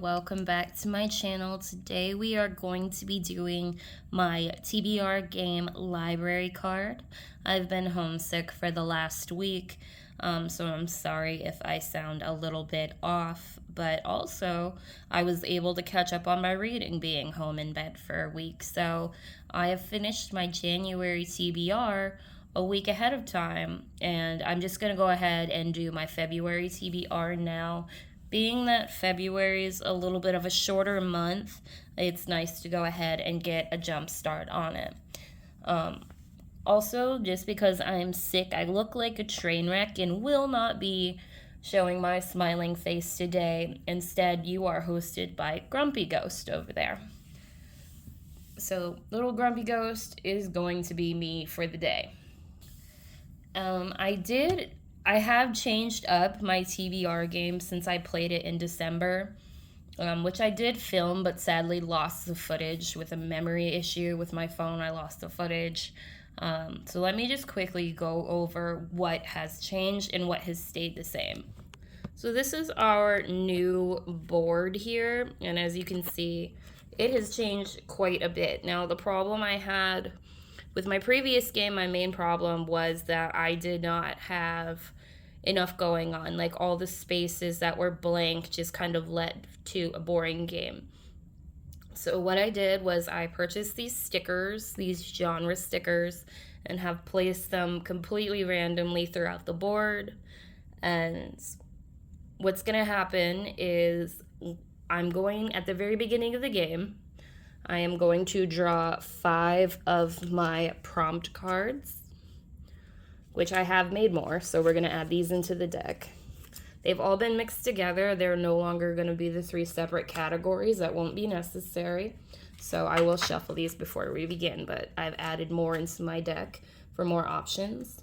welcome back to my channel. Today we are going to be doing my TBR game library card. I've been homesick for the last week, so I'm sorry if I sound a little bit off, but also I was able to catch up on my reading being home in bed for a week. So I have finished my January TBR a week ahead of time, and I'm just going to go ahead and do my February TBR now. Being that February is a little bit of a shorter month, it's nice to go ahead and get a jump start on it. Also, just because I'm sick, I look like a train wreck and will not be showing my smiling face today. Instead, you are hosted by Grumpy Ghost over there. So, little Grumpy Ghost is going to be me for the day. I have changed up my TBR game since I played it in December, which I did film, but sadly lost the footage with a memory issue with my phone. I lost the footage. So let me just quickly go over what has changed and what has stayed the same. So this is our new board here, and as you can see, it has changed quite a bit. Now, the problem I had with my previous game, my main problem was that I did not have enough going on. Like, all the spaces that were blank just kind of led to a boring game. So what I did was I purchased these stickers, these genre stickers, and have placed them completely randomly throughout the board. And what's going to happen is I'm going at the very beginning of the game, I am going to draw 5 of my prompt cards, which I have made more, so we're going to add these into the deck. They've all been mixed together. They're no longer going to be the 3 separate categories. That won't be necessary, so I will shuffle these before we begin, but I've added more into my deck for more options.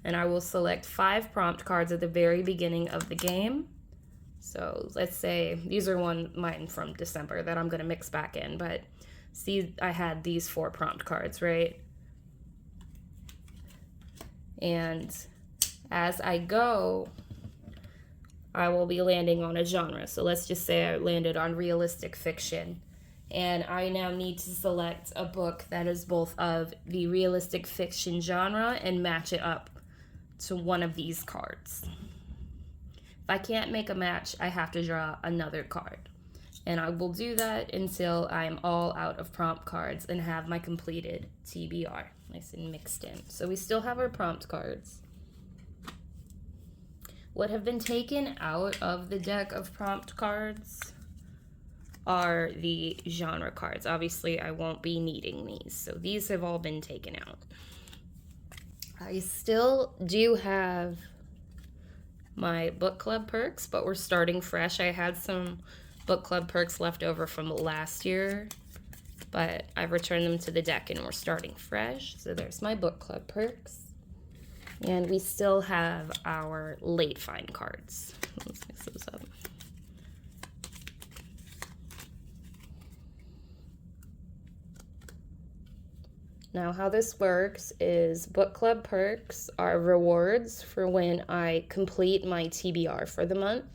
And I will select 5 prompt cards at the very beginning of the game. So let's say these are mine from December that I'm going to mix back in, but see, I had these 4 prompt cards, right? And as I go, I will be landing on a genre. So let's just say I landed on realistic fiction. And I now need to select a book that is both of the realistic fiction genre and match it up to one of these cards. If I can't make a match, I have to draw another card. And I will do that until I'm all out of prompt cards and have my completed TBR. Nice and mixed in. So we still have our prompt cards. What have been taken out of the deck of prompt cards are the genre cards. Obviously, I won't be needing these. So these have all been taken out. I still do have my book club perks, but we're starting fresh. I had some book club perks left over from last year, but I've returned them to the deck and we're starting fresh. So there's my book club perks. And we still have our late find cards. Let's mix those up. Now, how this works is book club perks are rewards for when I complete my TBR for the month,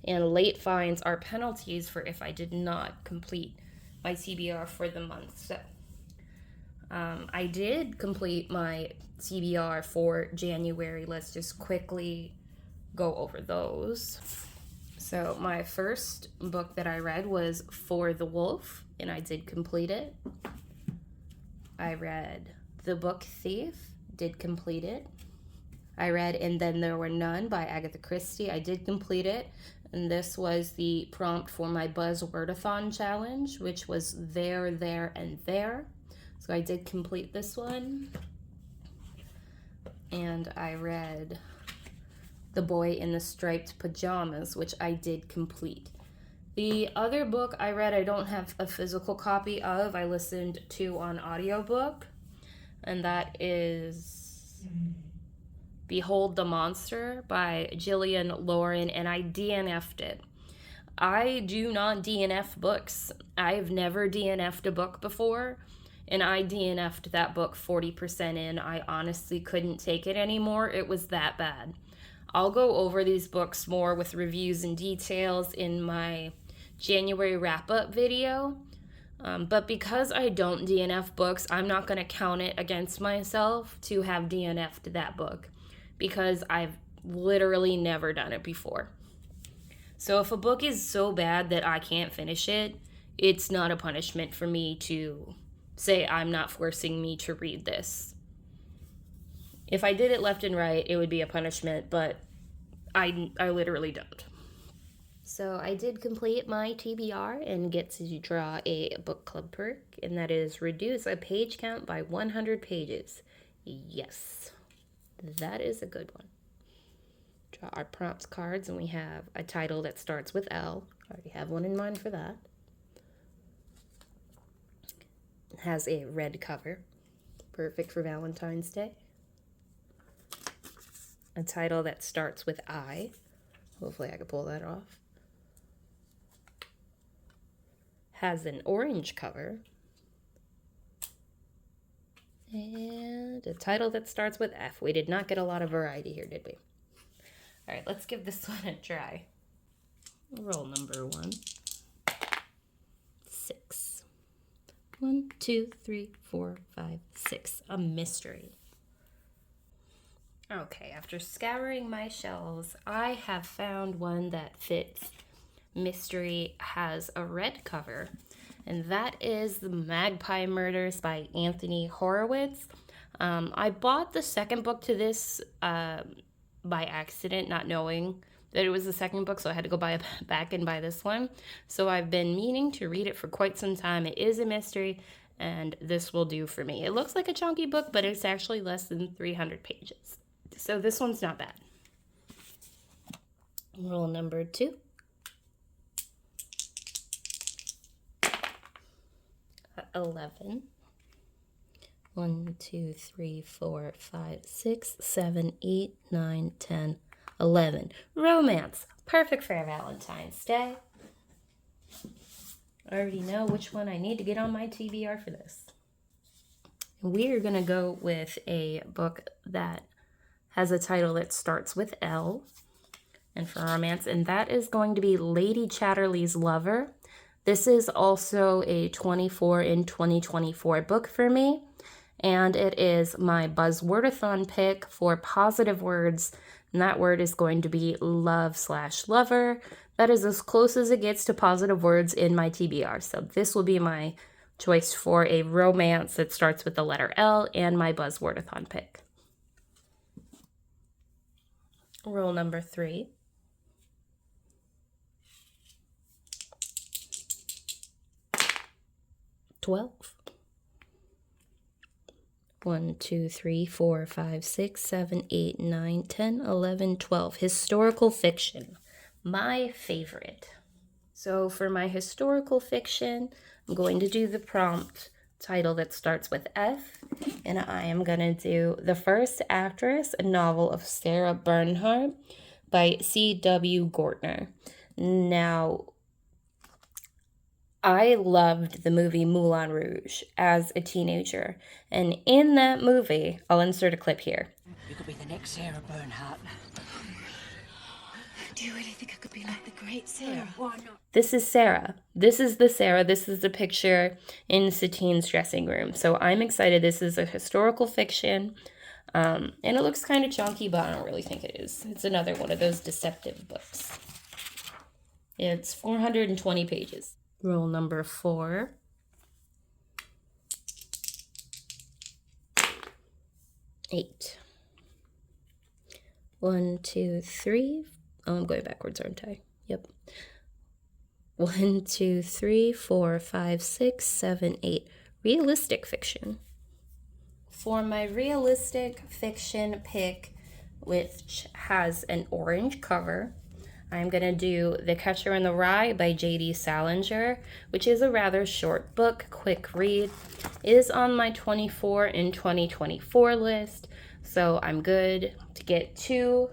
and late finds are penalties for if I did not complete my TBR for the month. So I did complete my TBR for January. Let's just quickly go over those. So my first book that I read was For the Wolf, and I did complete it. I read The Book Thief, did complete it. I read And Then There Were None by Agatha Christie. I did complete it. And this was the prompt for my Buzzwordathon challenge, which was There, There, and There. So I did complete this one. And I read The Boy in the Striped Pajamas, which I did complete. The other book I read, I don't have a physical copy of. I listened to on audiobook, and that is Behold the Monster by Gillian Lauren, and I DNF'd it. I do not DNF books. I've never DNF'd a book before, and I DNF'd that book 40% in. I honestly couldn't take it anymore. It was that bad. I'll go over these books more with reviews and details in my January wrap-up video. But because I don't DNF books, I'm not going to count it against myself to have DNF'd that book, because I've literally never done it before. So if a book is so bad that I can't finish it, it's not a punishment for me to say I'm not forcing me to read this. If I did it left and right, it would be a punishment, but I literally don't. So I did complete my TBR and get to draw a book club perk, and that is reduce a page count by 100 pages. Yes, that is a good one. Draw our prompts cards, and we have a title that starts with L. I already have one in mind for that. It has a red cover, perfect for Valentine's Day. A title that starts with I. Hopefully I can pull that off. Has an orange cover. And a title that starts with F. We did not get a lot of variety here, did we? All right, let's give this one a try. Roll number 1. 6. 1, 2, 3, 4, 5, 6. A mystery. Okay, after scouring my shelves, I have found one that fits. Mystery, has a red cover, and that is The Magpie Murders by Anthony Horowitz. I bought the second book to this by accident, not knowing that it was the second book, so I had to go back and buy this one. So I've been meaning to read it for quite some time. It is a mystery, and this will do for me. It looks like a chunky book, but it's actually less than 300 pages. So this one's not bad. Roll number 2. 11. 1, 2, 3, 4, 5, 6, 7, 8, 9, 10, 11. Romance. Perfect for Valentine's Day. I already know which one I need to get on my TBR for this. We are going to go with a book that has a title that starts with L, and for romance, and that is going to be Lady Chatterley's Lover. This is also a 24 in 2024 book for me, and it is my Buzzwordathon pick for positive words, and that word is going to be love/lover. That is as close as it gets to positive words in my TBR, so this will be my choice for a romance that starts with the letter L and my Buzzwordathon pick. Roll number 3. 12. 1, 2, 3, 4, 5, 6, 7, 8, 9, 10, 11, 12. Historical fiction. My favorite. So for my historical fiction, I'm going to do the prompt title that starts with F, and I am going to do The First Actress, a novel of Sarah Bernhart by C.W. Gortner. Now, I loved the movie Moulin Rouge as a teenager, and in that movie, I'll insert a clip here. You could be the next Sarah Bernhart. Do you really think I could be like the great Sarah? Why not? This is Sarah. This is the Sarah. This is the picture in Satine's dressing room. So I'm excited. This is a historical fiction, and it looks kind of chunky, but I don't really think it is. It's another one of those deceptive books. It's 420 pages. Roll number 4. 8. 1, 2, 3. Oh, I'm going backwards, aren't I? Yep. 1, 2, 3, 4, 5, 6, 7, 8. Realistic fiction. For my realistic fiction pick, which has an orange cover, I'm going to do The Catcher in the Rye by J.D. Salinger, which is a rather short book, quick read. It is on my 24 in 2024 list, so I'm good to get two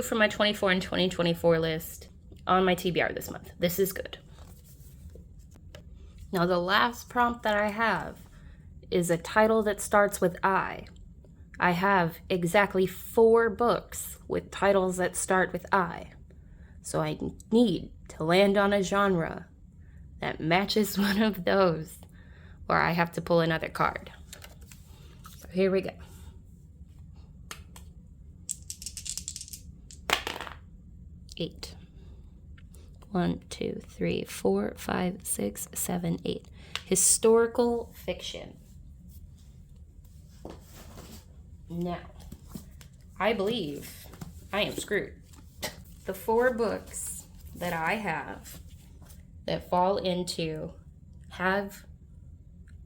from my 24 in 2024 list on my TBR this month. This is good. Now the last prompt that I have is a title that starts with I. I have exactly 4 books with titles that start with I. So I need to land on a genre that matches one of those, or I have to pull another card. So here we go. Eight. 1, 2, 3, 4, 5, 6, 7, 8. Historical fiction. Now, I believe I am screwed. The 4 books that I have that fall into have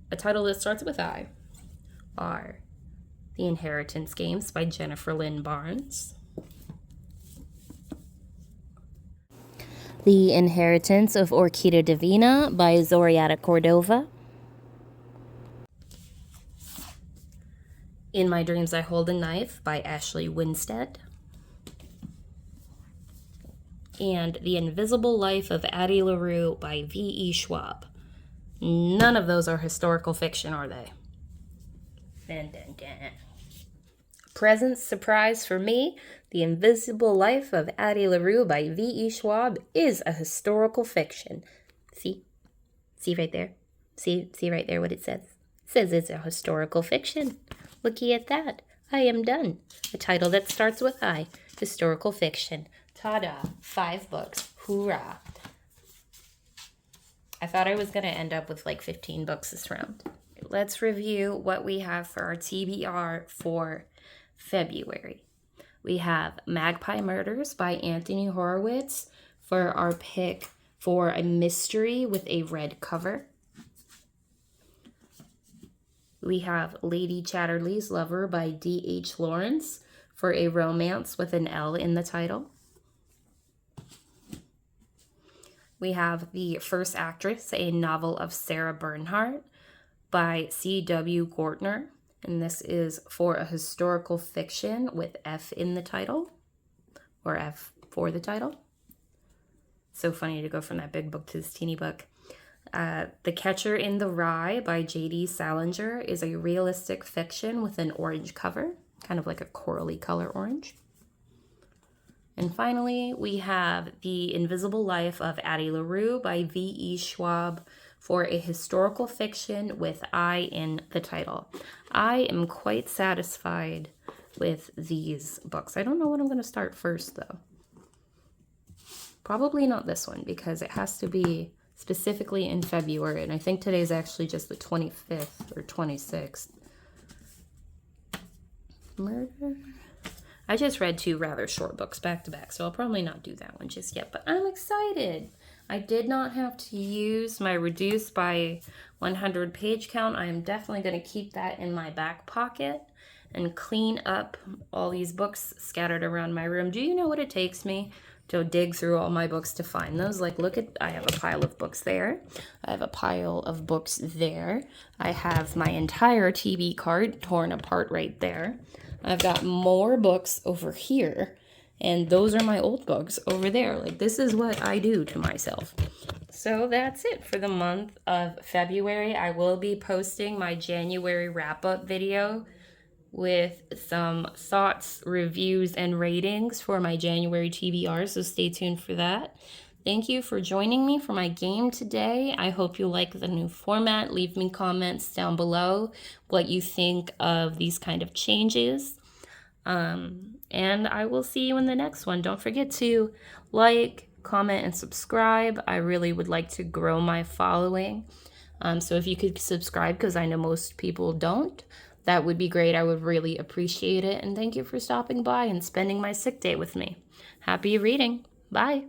a title that starts with I are The Inheritance Games by Jennifer Lynn Barnes, The Inheritance of Orquídea Divina by Zoriata Cordova, In My Dreams I Hold a Knife by Ashley Winstead, and The Invisible Life of Addie LaRue by V.E. Schwab. None of those are historical fiction, are they? Dun, dun, dun. Present surprise for me, The Invisible Life of Addie LaRue by V.E. Schwab is a historical fiction. See? See right there? See right there what it says? It says it's a historical fiction. Looky at that. I am done. A title that starts with I. Historical fiction. Ta-da. 5 books. Hoorah. I thought I was going to end up with like 15 books this round. Let's review what we have for our TBR for February. We have Magpie Murders by Anthony Horowitz for our pick for a mystery with a red cover. We have Lady Chatterley's Lover by D.H. Lawrence for a romance with an L in the title. We have The First Actress, a novel of Sarah Bernhart by C.W. Gortner. And this is for a historical fiction with F in the title, or F for the title. So funny to go from that big book to this teeny book. The Catcher in the Rye by J.D. Salinger is a realistic fiction with an orange cover, kind of like a corally color orange. And finally, we have The Invisible Life of Addie LaRue by V.E. Schwab for a historical fiction with I in the title. I am quite satisfied with these books. I don't know what I'm going to start first, though. Probably not this one, because it has to be specifically in February, and I think today's actually just the 25th or 26th. Murder? I just read 2 rather short books back to back, so I'll probably not do that one just yet, but I'm excited. I did not have to use my reduced by 100 page count. I am definitely going to keep that in my back pocket and clean up all these books scattered around my room. Do you know what it takes me to dig through all my books to find those? Like, look at, I have a pile of books there. I have a pile of books there. I have my entire TB card torn apart right there. I've got more books over here, and those are my old books over there. Like, this is what I do to myself. So that's it for the month of February. I will be posting my January wrap-up video with some thoughts, reviews, and ratings for my January TBR, so stay tuned for that. Thank you for joining me for my game today. I hope you like the new format. Leave me comments down below what you think of these kind of changes. And I will see you in the next one. Don't forget to like, comment, and subscribe. I really would like to grow my following. So if you could subscribe, because I know most people don't, that would be great. I would really appreciate it. And thank you for stopping by and spending my sick day with me. Happy reading. Bye.